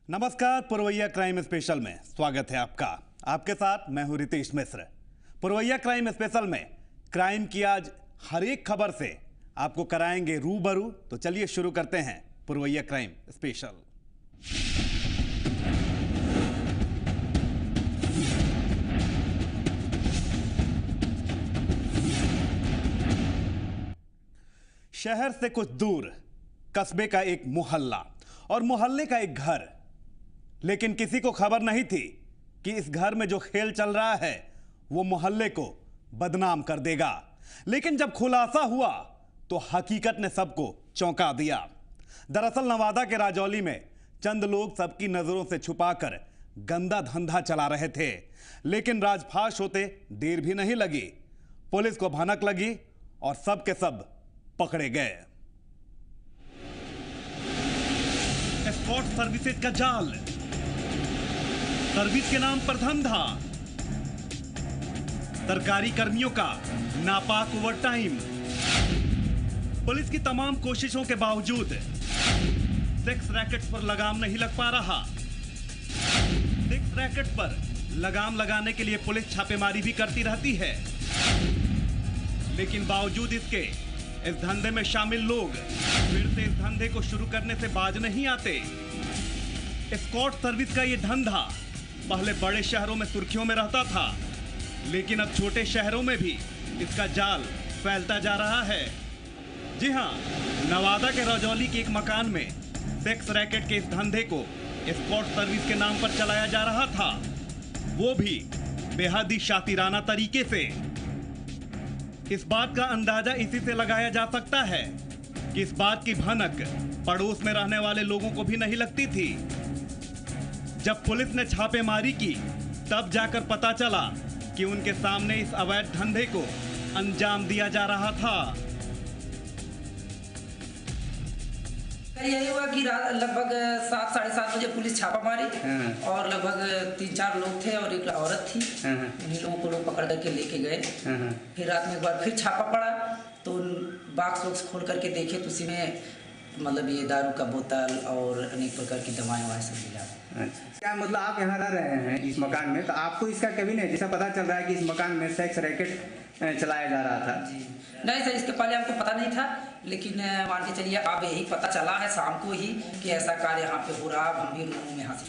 नमस्कार, पुरवैया crime special में स्वागत है आपका। आपके साथ मैं हूं रितेश मिश्र। पुरवैया क्राइम स्पेशल में क्राइम की आज हर एक खबर से आपको कराएंगे रूबरू। तो चलिए शुरू करते हैं पुरवैया क्राइम स्पेशल। शहर से कुछ दूर कस्बे का एक मोहल्ला और मोहल्ले का एक घर, लेकिन किसी को खबर नहीं थी कि इस घर में जो खेल चल रहा है वो मोहल्ले को बदनाम कर देगा। लेकिन जब खुलासा हुआ तो हकीकत ने सबको चौंका दिया। दरअसल नवादा के राजौली में चंद लोग सबकी नजरों से छुपाकर गंदा धंधा चला रहे थे, लेकिन राजफाश होते देर भी नहीं लगी। पुलिस को भनक लगी और सब के सब पकड़े गए। एस्कॉर्ट सर्विसेज का जाल, सर्विस के नाम पर धंधा, सरकारी कर्मियों का नापाक ओवरटाइम। पुलिस की तमाम कोशिशों के बावजूद सेक्स रैकेट्स पर लगाम नहीं लग पा रहा। सेक्स रैकेट पर लगाम लगाने के लिए पुलिस छापेमारी भी करती रहती है, लेकिन बावजूद इसके इस धंधे में शामिल लोग फिर से इस धंधे को शुरू करने से बाज नहीं आते। एस्कॉर्ट सर्विस का यह धंधा पहले बड़े शहरों में सुर्खियों में रहता था, लेकिन अब छोटे शहरों में भी इसका जाल फैलता जा रहा है। जी हां, नवादा के राजौली के एक मकान में सेक्स रैकेट के इस धंधे को एस्कॉर्ट सर्विस के नाम पर चलाया जा रहा था, वो भी बेहद ही शातिराना तरीके से। इस बात का अंदाजा इसी से लगाया जा सकता है कि इस बात की भनक पड़ोस में रहने वाले लोगों को भी नहीं लगती थी। जब पुलिस ने छापेमारी की तब जाकर पता चला कि उनके सामने इस अवैध धंधे को अंजाम दिया जा रहा था। यही हुआ कि लगभग 7 साढ़े 7 बजे पुलिस छापा मारी और लगभग 3-4 लोग थे और एक औरत थी। इन्हीं लोगों को लोग पकड़ करके लेके गए। फिर रात में एक बार फिर छापा पड़ा तो बॉक्स खोल करके देखे तो उसी में मतलब ये दारू का बोतल और अनेक प्रकार की दवाएं सब मिला। अच्छा, क्या मतलब आप यहाँ रह रहे हैं इस मकान में, तो आपको इसका कभी नहीं जैसा पता चल रहा है कि इस मकान में सेक्स रैकेट चलाया जा रहा था? जी नहीं सर, इसके पहले हमको पता नहीं था, लेकिन मान के चलिए अब यही पता चला है शाम को ही कि ऐसा कार्य यहाँ पे हो रहा। हम भी रूम में हाजिर।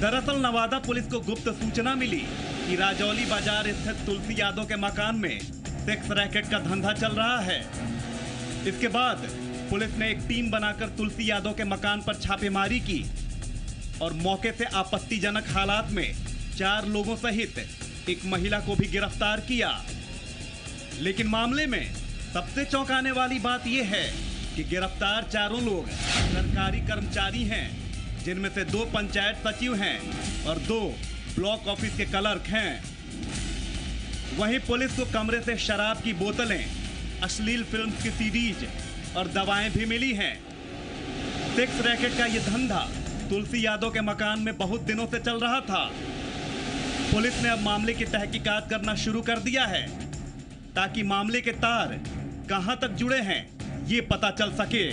दरअसल नवादा पुलिस को गुप्त सूचना मिली कि राजौली बाजार स्थित तुलसी यादव के मकान में सेक्स रैकेट का धंधा चल रहा है। इसके बाद पुलिस ने एक टीम बनाकर तुलसी यादव के मकान पर छापेमारी की और मौके से आपत्तिजनक हालात में 4 लोगों सहित एक महिला को भी गिरफ्तार किया। लेकिन मामले में सबसे चौंकाने वाली बात यह है कि गिरफ्तार 4 लोग सरकारी कर्मचारी हैं, जिनमें से 2 पंचायत सचिव हैं और 2 ब्लॉक ऑफिस के क्लर्क हैं। वहीं पुलिस को कमरे से शराब की बोतलें, अश्लील फिल्म की सीडीज और दवाएं भी मिली हैं। सेक्स रैकेट का यह धंधा तुलसी यादव के मकान में बहुत दिनों से चल रहा था। पुलिस ने अब मामले की तहकीकात करना शुरू कर दिया है ताकि मामले के तार कहां तक जुड़े हैं ये पता चल सके।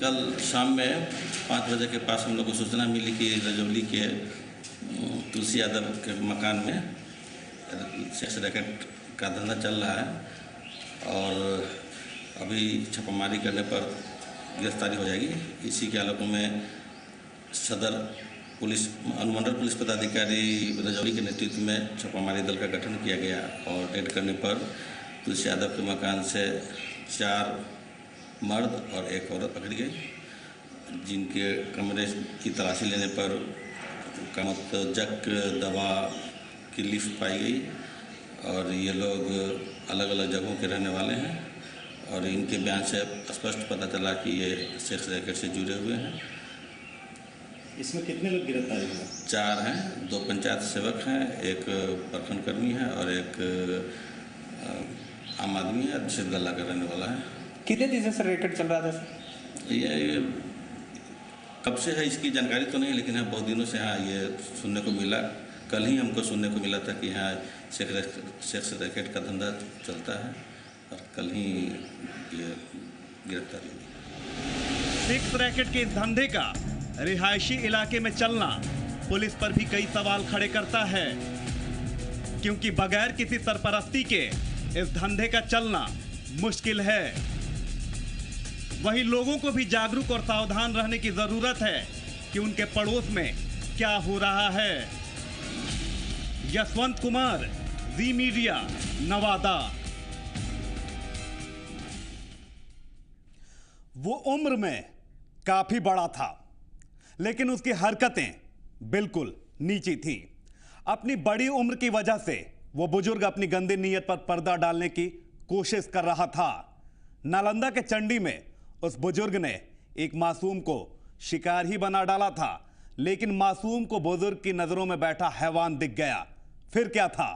कल शाम में 5 बजे के पास हम लोग को सूचना मिली कि राजौली के तुलसी यादव के मकान में सेक्स रैकेट का धंधा चल रहा है और अभी छापामारी करने पर गिरफ्तारी हो जाएगी। इसी के आलोक में सदर पुलिस अनुमंडल पुलिस पदाधिकारी राजौली के नेतृत्व में छापामारी दल का गठन किया गया और रेड करने पर तुलसी यादव के मकान से 4 मर्द और 1 औरत पकड़ी गई, जिनके कमरे की तलाशी लेने पर कामोत्तेजक दवा की लिस्ट पाई गई और ये लोग अलग अलग जगहों के रहने वाले हैं और इनके बयान से स्पष्ट पता चला कि ये सेक्स रैकेट से जुड़े हुए हैं। इसमें कितने लोग गिरफ्तार हुए? 4 हैं, 2 पंचायत सेवक हैं, 1 प्रखंड कर्मी है और 1 आम आदमी है, जिसे गल्ला का रहने वाला है। कितने दिन से रैकेट चल रहा था? ये कब से है इसकी जानकारी तो नहीं, लेकिन हाँ बहुत दिनों से हाँ ये सुनने को मिला। कल ही हमको सुनने को मिला था कि हाँ सेक्स रैकेट का धंधा चलता है और कल ही ये गिरफ्तारी हुई। सेक्स रैकेट के इस धंधे का रिहायशी इलाके में चलना पुलिस पर भी कई सवाल खड़े करता है, क्योंकि बगैर किसी सरपरस्ती के इस धंधे का चलना मुश्किल है। वहीं लोगों को भी जागरूक और सावधान रहने की जरूरत है कि उनके पड़ोस में क्या हो रहा है। यशवंत कुमार, जी मीडिया, नवादा। वो उम्र में काफी बड़ा था, लेकिन उसकी हरकतें बिल्कुल नीची थी। अपनी बड़ी उम्र की वजह से वो बुजुर्ग अपनी गंदी नीयत पर पर्दा डालने की कोशिश कर रहा था। नालंदा के चंडी में उस बुजुर्ग ने एक मासूम को शिकार ही बना डाला था, लेकिन मासूम को बुजुर्ग की नजरों में बैठा हैवान दिख गया। फिर क्या था,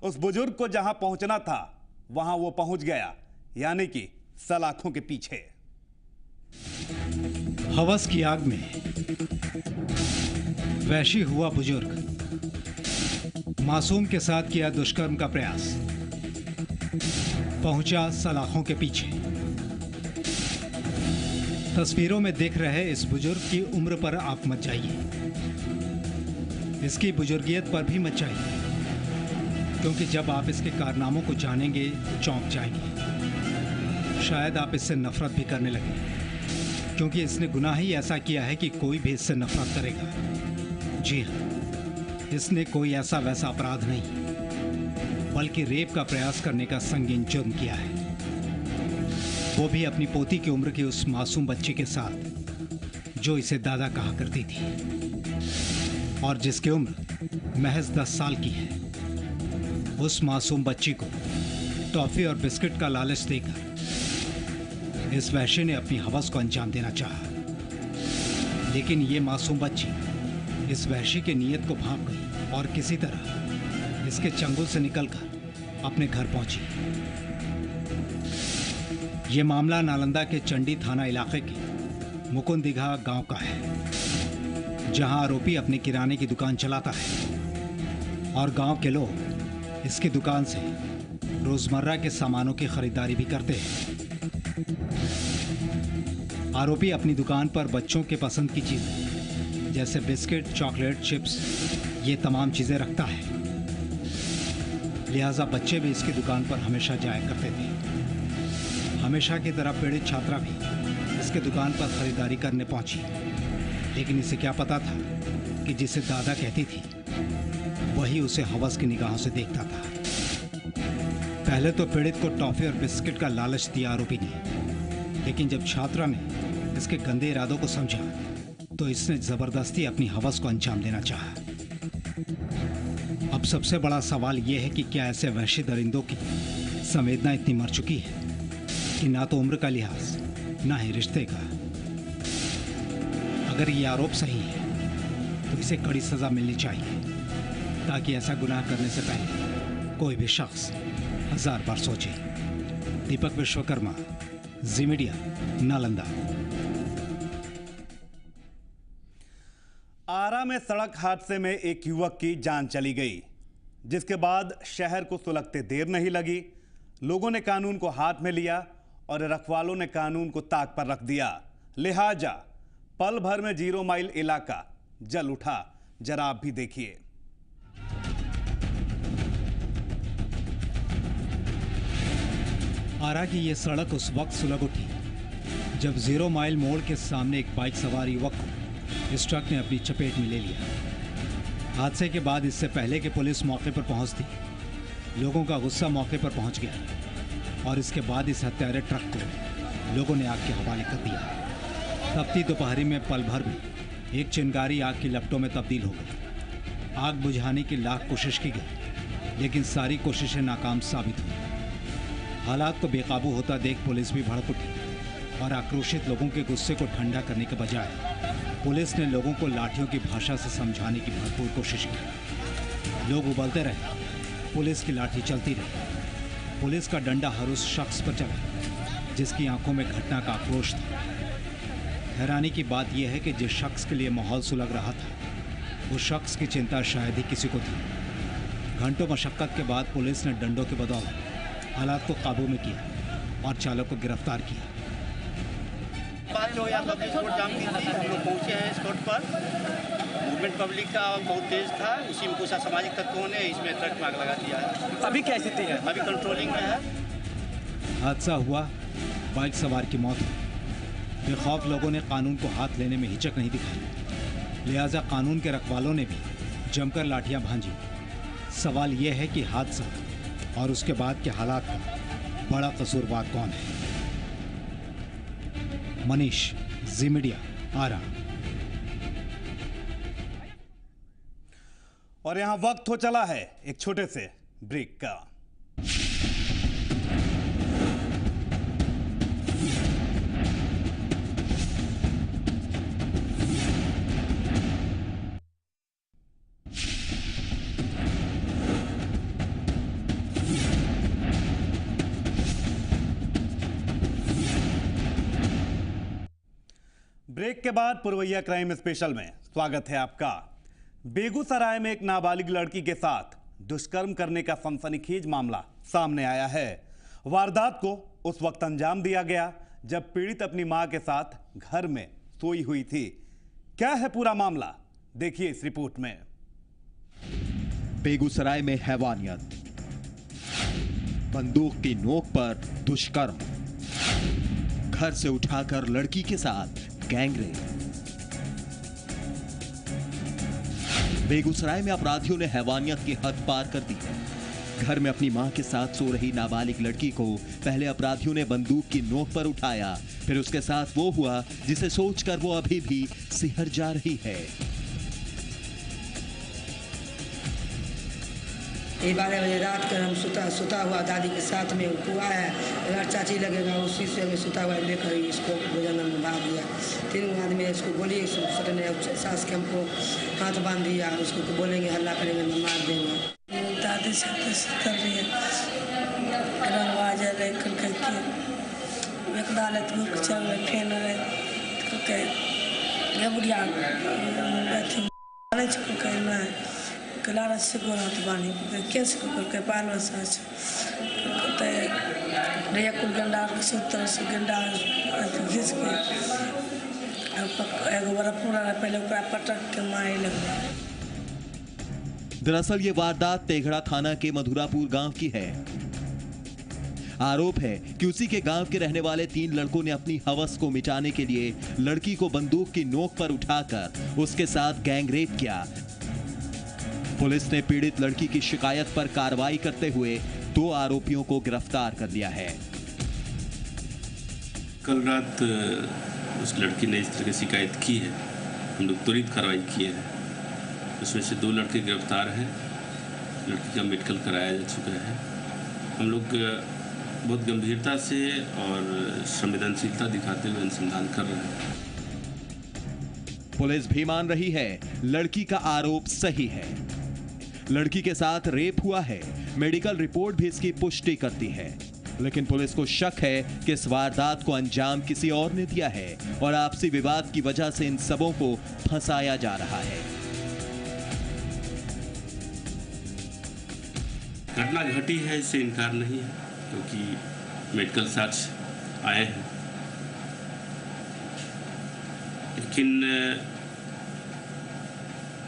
उस बुजुर्ग को जहां पहुंचना था वहां वो पहुंच गया, यानी कि सलाखों के पीछे। हवस की आग में वैशी हुआ बुजुर्ग, मासूम के साथ किया दुष्कर्म का प्रयास, पहुंचा सलाखों के पीछे। तस्वीरों में देख रहे इस बुजुर्ग की उम्र पर आप मत जाइए, इसकी बुजुर्गियत पर भी मत जाइए, क्योंकि जब आप इसके कारनामों को जानेंगे तो चौंक जाएंगे। शायद आप इससे नफरत भी करने लगें, क्योंकि इसने गुनाह ही ऐसा किया है कि कोई भी इससे नफरत करेगा। जी हाँ, इसने कोई ऐसा वैसा अपराध नहीं, बल्कि रेप का प्रयास करने का संगीन जुर्म किया है, वो भी अपनी पोती की उम्र की उस मासूम बच्ची के साथ जो इसे दादा कहा करती थी और जिसकी उम्र महज 10 साल की है। उस मासूम बच्ची को टॉफी और बिस्किट का लालच देकर इस वैश्य ने अपनी हवस को अंजाम देना चाहा, लेकिन ये मासूम बच्ची इस वैश्य की नीयत को भांप गई और किसी तरह इसके चंगुल से निकलकर अपने घर पहुंची। ये मामला नालंदा के चंडी थाना इलाके के मुकुंदिघा गांव का है, जहां आरोपी अपने किराने की दुकान चलाता है और गांव के लोग इसकी दुकान से रोजमर्रा के सामानों की खरीदारी भी करते हैं। आरोपी अपनी दुकान पर बच्चों के पसंद की चीजें जैसे बिस्किट, चॉकलेट, चिप्स, ये तमाम चीजें रखता है, लिहाजा बच्चे भी इसकी दुकान पर हमेशा जाया करते थे। हमेशा की तरह पीड़ित छात्रा भी इसके दुकान पर खरीदारी करने पहुंची, लेकिन इसे क्या पता था कि जिसे दादा कहती थी वही उसे हवस की निगाहों से देखता था। पहले तो पीड़ित को टॉफी और बिस्किट का लालच दिया आरोपी ने, लेकिन जब छात्रा ने इसके गंदे इरादों को समझा तो इसने जबरदस्ती अपनी हवस को अंजाम देना चाहा। अब सबसे बड़ा सवाल यह है कि क्या ऐसे वहशी दरिंदों की संवेदना इतनी मर चुकी है कि ना तो उम्र का लिहाज ना ही रिश्ते का। अगर ये आरोप सही है तो इसे कड़ी सजा मिलनी चाहिए, ताकि ऐसा गुनाह करने से पहले कोई भी शख्स 1000 बार सोचे। दीपक विश्वकर्मा, जी मीडिया, नालंदा। आरा में सड़क हादसे में एक युवक की जान चली गई, जिसके बाद शहर को सुलगते देर नहीं लगी। लोगों ने कानून को हाथ में लिया और रखवालों ने कानून को ताक पर रख दिया। लिहाजा पल भर में 0 माइल इलाका जल उठा। जरा आप भी देखिए। आरा की यह सड़क उस वक्त सुलग उठी जब 0 माइल मोड़ के सामने एक बाइक सवार युवक को इस ट्रक ने अपनी चपेट में ले लिया। हादसे के बाद इससे पहले कि पुलिस मौके पर पहुंचती, लोगों का गुस्सा मौके पर पहुंच गया और इसके बाद इस हत्यारे ट्रक को लोगों ने आग के हवाले कर दिया। तपती दोपहरी में पल भर में एक चिंगारी आग की लपटों में तब्दील हो गई। आग बुझाने की लाख कोशिश की गई, लेकिन सारी कोशिशें नाकाम साबित हुई। हालात को बेकाबू होता देख पुलिस भी भड़क उठी और आक्रोशित लोगों के गुस्से को ठंडा करने के बजाय पुलिस ने लोगों को लाठियों की भाषा से समझाने की भरपूर कोशिश की। लोग उबलते रहे, पुलिस की लाठी चलती रही। पुलिस का डंडा हर उस शख्स पर चला जिसकी आंखों में घटना का आक्रोश था। हैरानी की बात यह है कि जिस शख्स के लिए माहौल सुलग रहा था, उस शख्स की चिंता शायद ही किसी को थी। घंटों मशक्कत के बाद पुलिस ने डंडों के बदौलत हालात को काबू में किया और चालक को गिरफ्तार किया। बारिश हो गया तो अभी रोड जाम की थी, हम लोग पहुँचे हैं स्पॉट पर। मूवमेंट पब्लिक का बहुत तेज था, इसी में कुछ असामाजिक तत्वों ने इसमें ट्रक में आग लगा दिया है। अभी क्या स्थिति है? अभी कंट्रोलिंग में है। हादसा हुआ, बाइक सवार की मौत हुई। बेखौफ लोगों ने कानून को हाथ लेने में हिचक नहीं दिखाई, लिहाजा कानून के रखवालों ने भी जमकर लाठियां भांजी। सवाल यह है कि हादसा और उसके बाद के हालात का बड़ा कसूरवार कौन है? मनीष, जी मीडिया, आरा। और यहां वक्त हो चला है एक छोटे से ब्रेक का। ब्रेक के बाद पुरवैया क्राइम स्पेशल में स्वागत है आपका। बेगूसराय में एक नाबालिग लड़की के साथ दुष्कर्म करने का सनसनीखेज मामला सामने आया है। वारदात को उस वक्त अंजाम दिया गया जब पीड़ित अपनी मां के साथ घर में सोई हुई थी। क्या है पूरा मामला, देखिए इस रिपोर्ट में। बेगूसराय में हैवानियत, बंदूक की नोक पर दुष्कर्म, घर से उठाकर लड़की के साथ गैंगरेप। बेगूसराय में अपराधियों ने हैवानियत की हद पार कर दी है। घर में अपनी मां के साथ सो रही नाबालिग लड़की को पहले अपराधियों ने बंदूक की नोक पर उठाया, फिर उसके साथ वो हुआ जिसे सोचकर वो अभी भी सिहर जा रही है। ये 12 बजे रात कर हम सुता हुआ दादी के साथ में हुआ है। अगर चाची लगेगा उसी से हमें सुता हुआ लेकर इसको भोजन में भाग दिया। 3 आदमी इसको बोलिए, सटने सास के हमको हाथ बांध दिया, उसको बोलेंगे हल्ला करेंगे मैं मार देंगे। दादी से कर रही है रंगवाज रहे करके एक डालत मुख चल रहे फेन रहे करके ये बुढ़िया अथी कहना है कलारा से गोरात बानी कैसे करके पालो सच तो रे कुल गंडा सूत्र से गंडा घिस के एगो बड़ा पूरा पहले ओकरा पटक के मारे लगे। दरअसल ये वारदात तेघड़ा थाना के मधुरापुर गांव की है। आरोप है कि उसी के गांव के रहने वाले 3 लड़कों ने अपनी हवस को मिटाने के लिए लड़की को बंदूक की नोक पर उठाकर उसके साथ गैंगरेप किया। पुलिस ने पीड़ित लड़की की शिकायत पर कार्रवाई करते हुए 2 आरोपियों को गिरफ्तार कर लिया है। कल रात उस लड़की ने इस तरह की शिकायत की है, हम लोग त्वरित कार्रवाई किए हैं। उसमें से 2 लड़के गिरफ्तार हैं, लड़की का मेडिकल कराया जा चुका है। हम लोग बहुत गंभीरता से और संवेदनशीलता दिखाते हुए अनुसंधान कर रहे हैं। पुलिस भी मान रही है लड़की का आरोप सही है। लड़की के साथ रेप हुआ है, मेडिकल रिपोर्ट भी इसकी पुष्टि करती है। लेकिन पुलिस को शक है कि इस वारदात को अंजाम किसी और ने दिया है और आपसी विवाद की वजह से इन सबों को फंसाया जा रहा है। घटना घटी है, इससे इनकार नहीं है, क्योंकि मेडिकल साक्ष्य आए हैं। लेकिन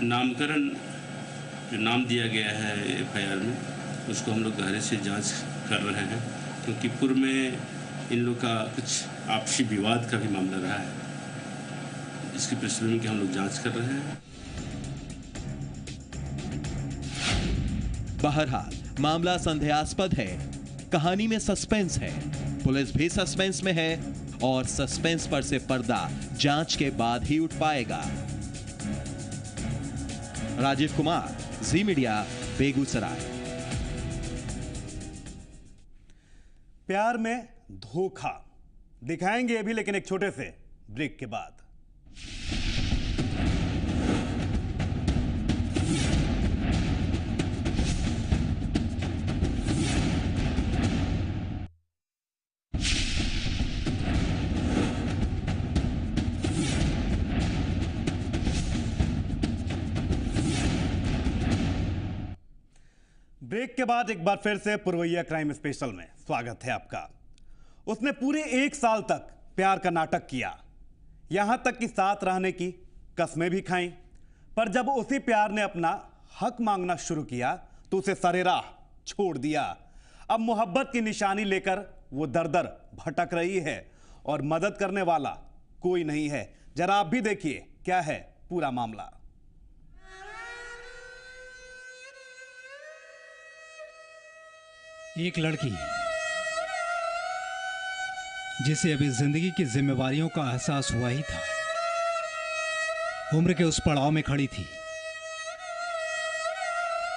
नामकरण जो नाम दिया गया है एफआईआर में, उसको हम लोग गहरे से जांच कर रहे हैं, क्योंकि पूर्व में इन लोग का कुछ आपसी विवाद का भी मामला रहा है। इसकी पृष्ठभूमि की हम लोग जांच कर रहे हैं। बहरहाल मामला संदेहास्पद है, कहानी में सस्पेंस है, पुलिस भी सस्पेंस में है और सस्पेंस पर से पर्दा जांच के बाद ही उठ पाएगा। राजीव कुमार, जी मीडिया, बेगूसराय। प्यार में धोखा दिखाएंगे अभी, लेकिन एक छोटे से ब्रेक के बाद। ब्रेक के बाद एक बार फिर से पुरवैया क्राइम स्पेशल में स्वागत है आपका। उसने पूरे 1 साल तक प्यार का नाटक किया, यहां तक कि साथ रहने की कस्में भी खाई, पर जब उसी प्यार ने अपना हक मांगना शुरू किया तो उसे सरेराह छोड़ दिया। अब मोहब्बत की निशानी लेकर वो दर-दर भटक रही है और मदद करने वाला कोई नहीं है। जरा आप भी देखिए क्या है पूरा मामला। एक लड़की जिसे अभी जिंदगी की जिम्मेवारियों का एहसास हुआ ही था, उम्र के उस पड़ाव में खड़ी थी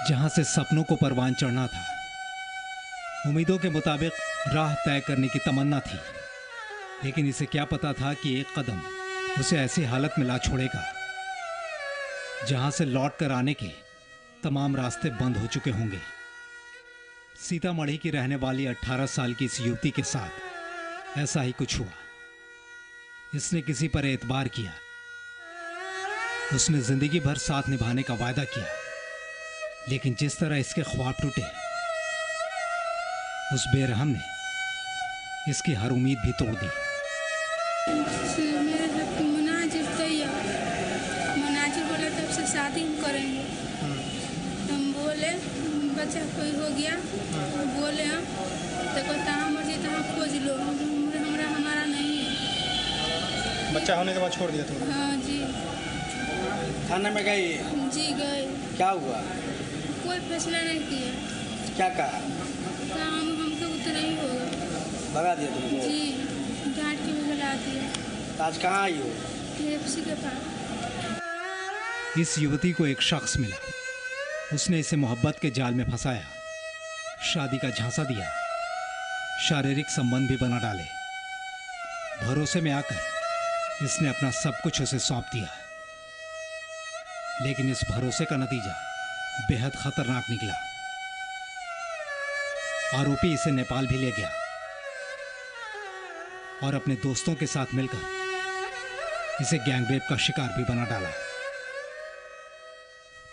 जहां से सपनों को परवान चढ़ना था। उम्मीदों के मुताबिक राह तय करने की तमन्ना थी, लेकिन इसे क्या पता था कि एक कदम उसे ऐसी हालत में ला छोड़ेगा जहां से लौट कर आने के तमाम रास्ते बंद हो चुके होंगे। सीतामढ़ी की रहने वाली 18 साल की इस युवती के साथ ऐसा ही कुछ हुआ। इसने किसी पर एतबार किया, उसने जिंदगी भर साथ निभाने का वायदा किया, लेकिन जिस तरह इसके ख्वाब टूटे, उस बेरहम ने इसकी हर उम्मीद भी तोड़ दी। मुनाजिर बोले तब से शादी हम करेंगे। हम बोले बच्चा कोई हो गया, बोले हम तो कहता मर्जी तो खोज लो, हमारा नहीं है। बच्चा होने के बाद छोड़ दिया तुमने? हाँ जी। थाने में गई? जी गए। क्या हुआ? कोई फैसला नहीं किया। क्या कहा? हमको उतना ही होगा। भगा दिया तुमको? जी, डांट के भगा दिया। आज कहाँ आई हो? KFC के पास। इस युवती को एक शख्स मिला, उसने इसे मोहब्बत के जाल में फंसाया, शादी का झांसा दिया, शारीरिक संबंध भी बना डाले। भरोसे में आकर इसने अपना सब कुछ उसे सौंप दिया, लेकिन इस भरोसे का नतीजा बेहद खतरनाक निकला। आरोपी इसे नेपाल भी ले गया और अपने दोस्तों के साथ मिलकर इसे गैंगरेप का शिकार भी बना डाला।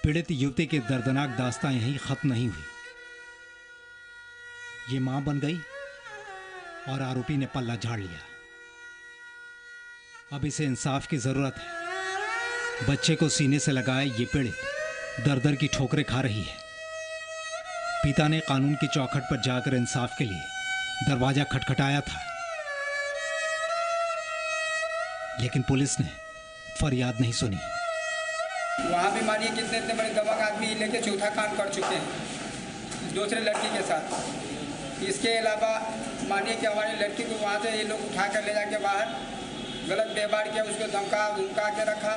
पीड़ित युवती की दर्दनाक दास्तां यहीं खत्म नहीं हुई। ये मां बन गई और आरोपी ने पल्ला झाड़ लिया। अब इसे इंसाफ की जरूरत है। बच्चे को सीने से लगाए ये पीड़ित दर-दर की ठोकरें खा रही है। पिता ने कानून की चौखट पर जाकर इंसाफ के लिए दरवाजा खटखटाया था, लेकिन पुलिस ने फरियाद नहीं सुनी। वहाँ भी मानिए कितने इतने बड़े दबंग आदमी लेके चौथा कांड कर चुके हैं दूसरे लड़की के साथ। इसके अलावा मानिए कि हमारी लड़की को वहाँ से ये लोग उठा कर ले जाके बाहर गलत व्यवहार किया, उसको धमका के रखा।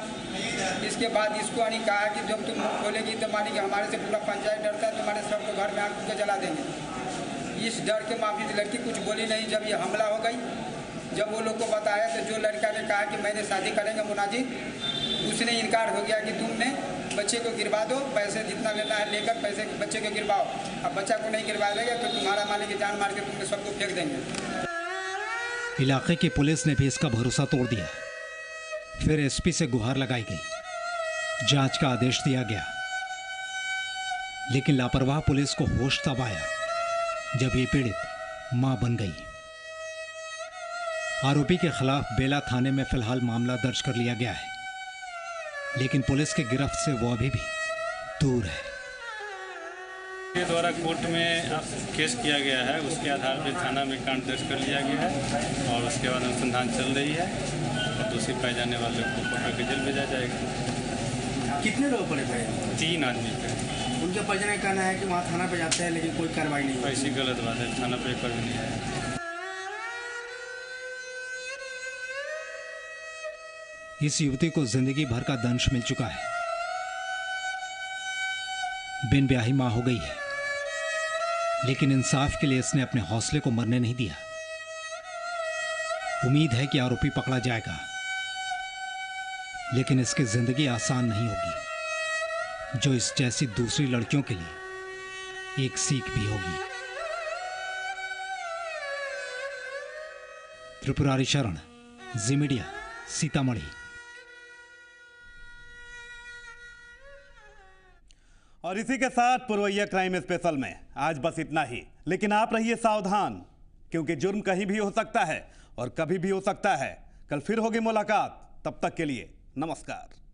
इसके बाद इसको यानी कहा कि जब तुम मुँह खोलेगी तो मानिए कि हमारे से पूरा पंचायत डरता है, तुम्हारे सबको घर में आग के जला देंगे। इस डर के माफी लड़की कुछ बोली नहीं। जब ये हमला हो गई, जब वो लोग को बताया तो जो लड़का ने कहा कि मैंने शादी करेंगे मुनाजिर, उसने इनकार हो गया कि तुमने बच्चे को गिरवा दो, पैसे जितना लेना है लेकर पैसे बच्चे को गिरवाओ। अब बच्चा को नहीं गिरवा लेगा तो तुम्हारा माने की जान मार के तुमने सबको फेंक देंगे। इलाके की पुलिस ने भी इसका भरोसा तोड़ दिया। फिर एसपी से गुहार लगाई गई, जांच का आदेश दिया गया, लेकिन लापरवाह पुलिस को होश तब आया जब ये पीड़ित मां बन गई। आरोपी के खिलाफ बेला थाने में फिलहाल मामला दर्ज कर लिया गया है, लेकिन पुलिस की गिरफ्त से वो अभी भी दूर है। के द्वारा कोर्ट में केस किया गया है, उसके आधार पर थाना में कांड दर्ज कर लिया गया है और उसके बाद अनुसंधान चल रही है और दोषी पाए जाने वाले को पकड़ के जेल भेजा जाएगा। कितने लोग पड़े भाई? 3 आदमी पे। उनके परिजन का कहना है कि वहाँ थाना पे जाते हैं लेकिन कोई कार्रवाई नहीं। ऐसी गलत बात है, थाना पे भी नहीं है। इस युवती को जिंदगी भर का दंश मिल चुका है। बिन ब्याही मां हो गई है, लेकिन इंसाफ के लिए इसने अपने हौसले को मरने नहीं दिया। उम्मीद है कि आरोपी पकड़ा जाएगा, लेकिन इसकी जिंदगी आसान नहीं होगी, जो इस जैसी दूसरी लड़कियों के लिए एक सीख भी होगी। त्रिपुरारी शरण, जी मीडिया, सीतामढ़ी। और इसी के साथ पुरवैया क्राइम स्पेशल में आज बस इतना ही। लेकिन आप रहिए सावधान, क्योंकि जुर्म कहीं भी हो सकता है और कभी भी हो सकता है। कल फिर होगी मुलाकात, तब तक के लिए नमस्कार।